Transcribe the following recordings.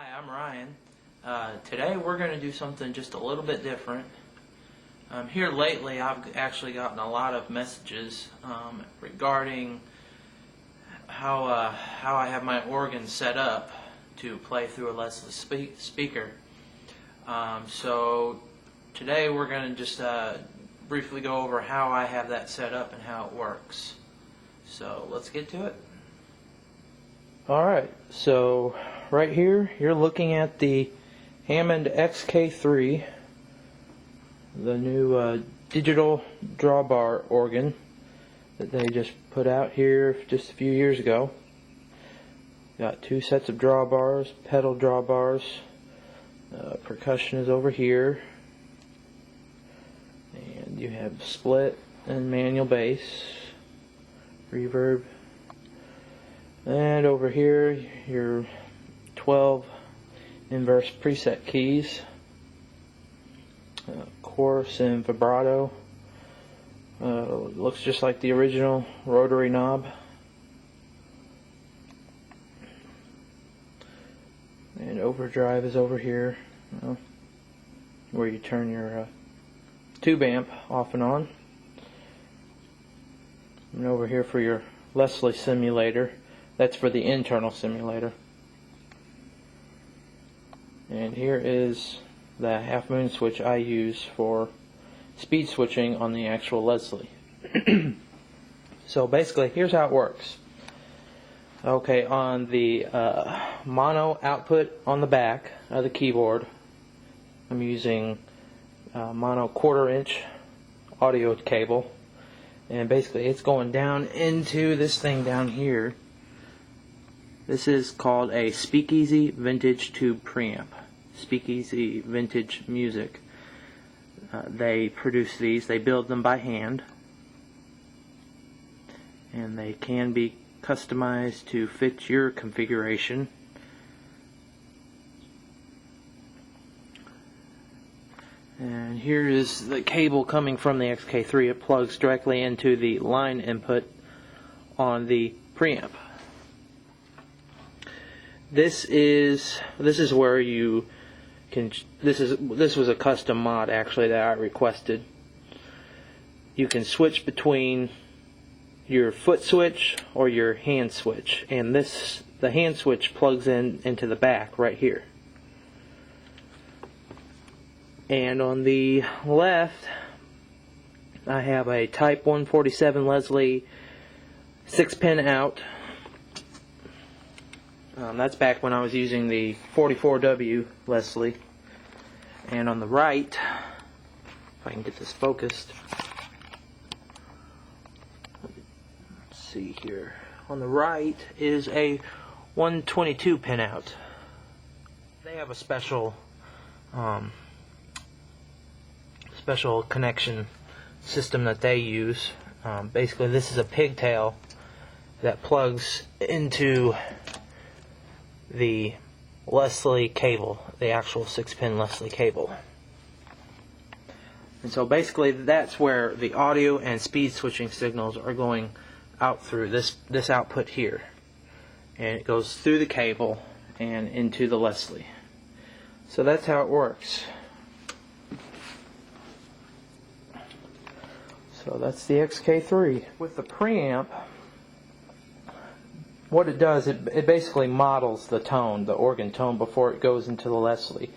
Hi, I'm Ryan. Today we're going to do something just a little bit different. Here lately I've actually gotten a lot of messages regarding how I have my organ set up to play through a Leslie speaker. So today we're going to just briefly go over how I have that set up and how it works. So let's get to it. Alright, so right here you're looking at the Hammond XK3, the new digital drawbar organ that they just put out here just a few years ago. Got two sets of drawbars, pedal drawbars, percussion is over here, and you have split and manual bass, reverb. And over here, your 12 inverse preset keys, chorus and vibrato. Looks just like the original rotary knob. And overdrive is over here, where you turn your tube amp off and on. And over here for your Leslie simulator. That's for the internal simulator. And here is the half moon switch I use for speed switching on the actual Leslie. So basically, here's how it works. Okay, on the mono output on the back of the keyboard, I'm using mono 1/4 inch audio cable, and basically it's going down into this thing down here. This is called a Speakeasy Vintage Tube Preamp. Speakeasy Vintage Music. They produce these. They build them by hand. And they can be customized to fit your configuration. And here is the cable coming from the XK3. It plugs directly into the line input on the preamp. This is where you can. This was a custom mod actually that I requested. You can switch between your foot switch or your hand switch, and the hand switch plugs into the back right here. And on the left, I have a Type 147 Leslie 6-pin out. That's back when I was using the 44W Leslie. And on the right, if I can get this focused, let's see here. On the right is a 122 pin out. They have a special connection system that they use. Basically, this is a pigtail that plugs into the Leslie cable, the actual 6-pin Leslie cable. And so basically that's where the audio and speed switching signals are going out through this output here. And it goes through the cable and into the Leslie. So that's how it works. So that's the XK3. With the preamp, what it does, it basically models the tone, the organ tone, before it goes into the Leslie.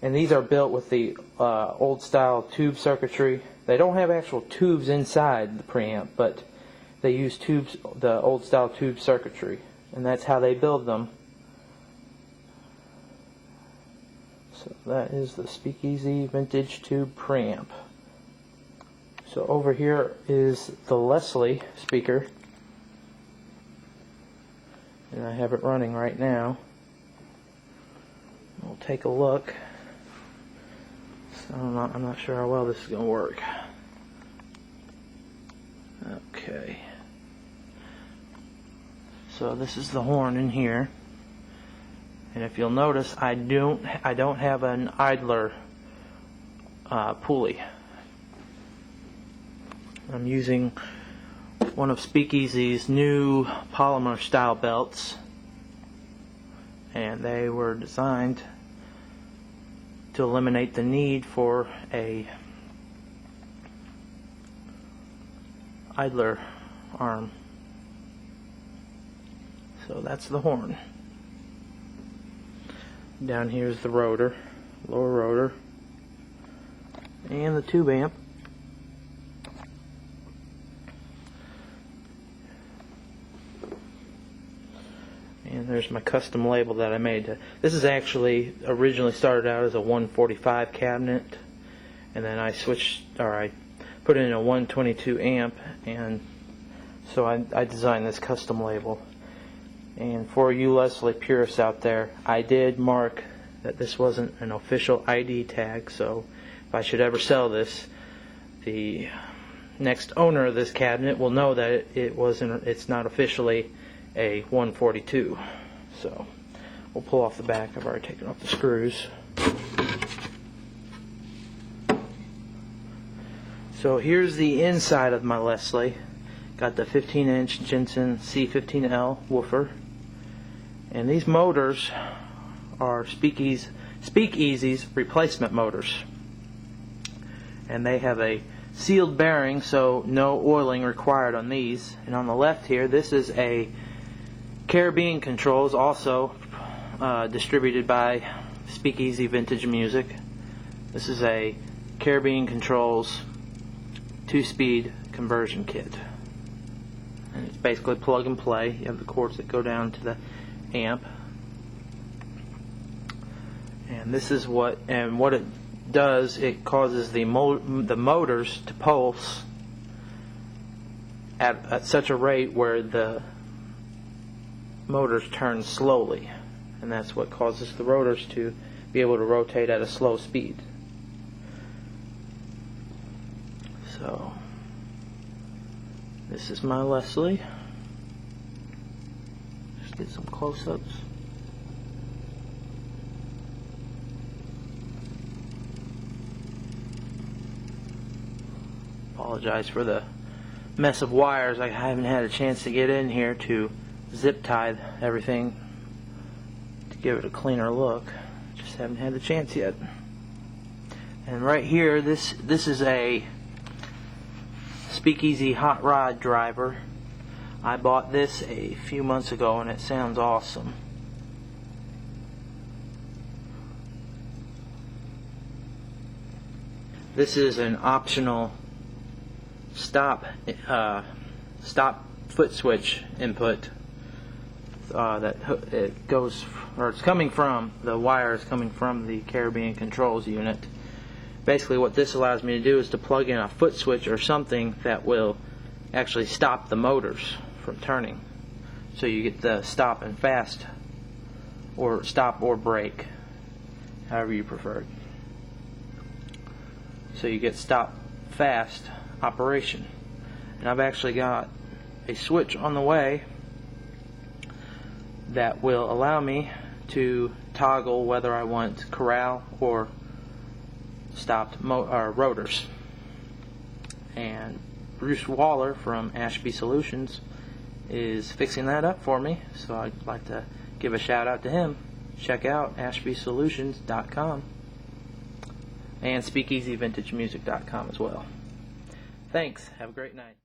And these are built with the old style tube circuitry. They don't have actual tubes inside the preamp, but they use tubes, the old style tube circuitry, and that's how they build them. So that is the Speakeasy Vintage Tube Preamp. So over here is the Leslie speaker. And I have it running right now. We'll take a look. So I'm not sure how well this is going to work. Okay. So this is the horn in here. And if you'll notice, I don't have an idler pulley. I'm using one of Speakeasy's new polymer style belts, and they were designed to eliminate the need for a idler arm. So that's the horn. Down here is the rotor, lower rotor, and the tube amp. And there's my custom label that I made. This is actually originally started out as a 145 cabinet, and then I put in a 122 amp, and so I designed this custom label. And for you Leslie purists out there, I did mark that this wasn't an official ID tag, so if I should ever sell this, the next owner of this cabinet will know that it's not officially a 142. So we'll pull off the back. I've already taken off the screws. So here's the inside of my Leslie. Got the 15-inch Jensen C15L woofer, and these motors are Speakeasy's replacement motors, and they have a sealed bearing, so no oiling required on these. And on the left here, this is a Caribbean Controls, also distributed by Speakeasy Vintage Music. This is a Caribbean Controls 2-speed conversion kit, and it's basically plug and play. You have the cords that go down to the amp, and this is what it does. It causes the motors to pulse at such a rate where the motors turn slowly, and that's what causes the rotors to be able to rotate at a slow speed. So this is my Leslie. Just get some close-ups. Apologize for the mess of wires. I haven't had a chance to get in here to zip tie everything to give it a cleaner look. Just haven't had the chance yet. And right here, this is a Speakeasy hot rod driver. I bought this a few months ago, and it sounds awesome. This is an optional stop foot switch input that it goes, or it's coming from, the wire is coming from the Caribbean Controls unit. Basically what this allows me to do is to plug in a foot switch or something that will actually stop the motors from turning. So you get the stop and fast, or stop or brake, however you prefer it. So you get stop fast operation. And I've actually got a switch on the way that will allow me to toggle whether I want corral or stopped rotors. And Bruce Waller from Ashby Solutions is fixing that up for me, so I'd like to give a shout out to him. Check out ashbysolutions.com and speakeasyvintagemusic.com as well. Thanks. Have a great night.